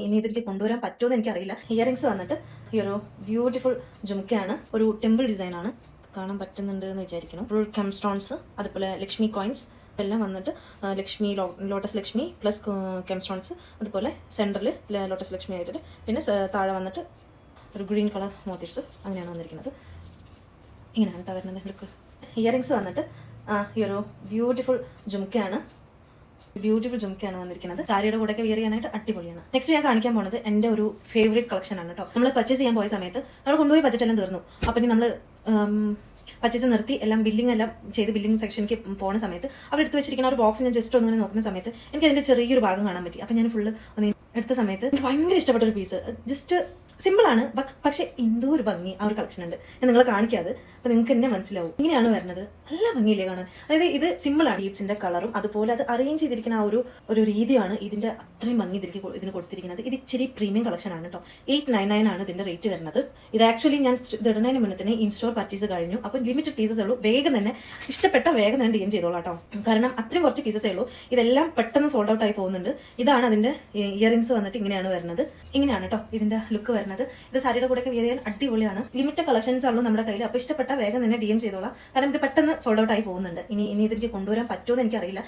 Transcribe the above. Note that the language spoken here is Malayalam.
ഇനി ഇതിലേക്ക് കൊണ്ടുവരാൻ പറ്റുമോ എന്ന് എനിക്കറിയില്ല. ഇയറിംഗ്സ് വന്നിട്ട് ഈ ഒരു ബ്യൂട്ടിഫുൾ ജുംക്കയാണ്, ഒരു ടെമ്പിൾ ഡിസൈൻ ആണ്, കാണാൻ പറ്റുന്നുണ്ട് എന്ന് വിചാരിക്കണം. ഫുൾ കെം സ്റ്റോൺസ്, അതുപോലെ ലക്ഷ്മി കോയിൻസ് എല്ലാം വന്നിട്ട് Lakshmi lotus Lakshmi plus came stones, അതുപോലെ സെൻറ്ററിൽ ലോട്ടസ് ലക്ഷ്മി ആയിട്ട്, പിന്നെ താഴെ വന്നിട്ട് ഒരു ഗ്രീൻ കളർ മോട്ടീവ്സ്, അങ്ങനെയാണ് വന്നിരിക്കുന്നത്. ഇങ്ങനെയാണ് കേട്ടോ വരുന്നത് ലുക്ക്. ഇയറിംഗ്സ് വന്നിട്ട് ഈ ഒരു ബ്യൂട്ടിഫുൾ ജുംക്കയാണ് വന്നിരിക്കുന്നത്. സാരിയുടെ കൂടെ ഒക്കെ വെയർ ചെയ്യാനായിട്ട് അടിപൊളിയാണ്. നെക്സ്റ്റ് ഞാൻ കാണിക്കാൻ പോകുന്നത് എൻ്റെ ഒരു ഫേവറേറ്റ് കളക്ഷൻ ആണ് കേട്ടോ. നമ്മൾ പർച്ചേസ് ചെയ്യാൻ പോയ സമയത്ത് നമ്മൾ കൊണ്ടുപോയി ബജറ്റ് എല്ലാം തീർന്നു. അപ്പം ഇനി നമ്മൾ പർച്ചേസ് നിർത്തി എല്ലാം ചെയ്ത് ബില്ലിംഗ് സെക്ഷനിലേക്ക് പോകുന്ന സമയത്ത് അവർ എടുത്ത് വെച്ചിരിക്കുന്ന ഒരു ബോക്സ് ഞാൻ ജസ്റ്റ് ഒന്നിങ്ങനെ നോക്കുന്ന സമയത്ത് എനിക്ക് അതിൻ്റെ ചെറിയൊരു ഭാഗം കാണാൻ പറ്റി. അപ്പം ഞാൻ ഫുള്ള് ഒന്ന് എടുത്ത സമയത്ത് എനിക്ക് ഭയങ്കര ഇഷ്ടപ്പെട്ട ഒരു പീസ്. ജസ്റ്റ് സിമ്പിളാണ്, പക്ഷെ എന്തോ ഒരു ഭംഗി ആ ഒരു കളക്ഷൻ ഉണ്ട്. ഞാൻ നിങ്ങളെ കാണിക്കാതെ അപ്പൊ നിങ്ങൾക്ക് തന്നെ മനസ്സിലാവും. ഇങ്ങനെയാണ് വരുന്നത്, നല്ല ഭംഗിയില്ലേ കാണാൻ. അതായത് ഇത് സിമ്പിളാണ്, ബീഡ്സിന്റെ കളറും അതുപോലെ അത് അറേഞ്ച് ചെയ്തിരിക്കുന്ന ആ ഒരു രീതിയാണ് ഇതിന്റെ അത്രയും ഭംഗി ഇതിന് കൊടുത്തിരിക്കുന്നത്. ഇത് ഇച്ചിരി പ്രീമിയം കളക്ഷൻ ആണ് കേട്ടോ. 899 ആണ് ഇതിന്റെ റേറ്റ് വരുന്നത്. ഇത് ആക്ച്വലി ഞാൻ ഇത് ഇടുന്നതിന് മുന്നേ തന്നെ ഇൻസ്റ്റോർ പർച്ചേസ് കഴിഞ്ഞു. അപ്പം ലിമിറ്റഡ് പീസസ് ഉള്ളൂ. വേഗം തന്നെ വേഗം തന്നെ DM ചെയ്തോളാം കേട്ടോ. കാരണം അത്രയും കുറച്ച് പീസസേ ഉള്ളൂ. ഇതെല്ലാം പെട്ടെന്ന് സോൾഡ് ഔട്ട് ആയി പോകുന്നുണ്ട്. ഇതാണ് അതിന്റെ ഇയറിംഗ്സ് വന്നിട്ട് ഇങ്ങനെയാണ് വരുന്നത്. ഇങ്ങനെയാണ് കേട്ടോ ഇതിന്റെ ലുക്ക് വരുന്നത്. ഇത് സാരിയുടെ കൂടെ ഒക്കെ വെയർ ചെയ്യാൻ അടിപൊളിയാണ്. ലിമിറ്റഡ് കളക്ഷൻസ് ഉള്ളൂ നമ്മുടെ കയ്യിൽ. അപ്പോൾ ഇഷ്ടപ്പെട്ട വേഗം തന്നെ DM ചെയ്തോളാം. കാരണം ഇത് പെട്ടെന്ന് സോൾഡ് ഔട്ട് ആയി പോകുന്നുണ്ട്. ഇനി ഇതിലേക്ക് കൊണ്ടുവരാൻ പറ്റുമോ എന്ന് എനിക്കറിയില്ല.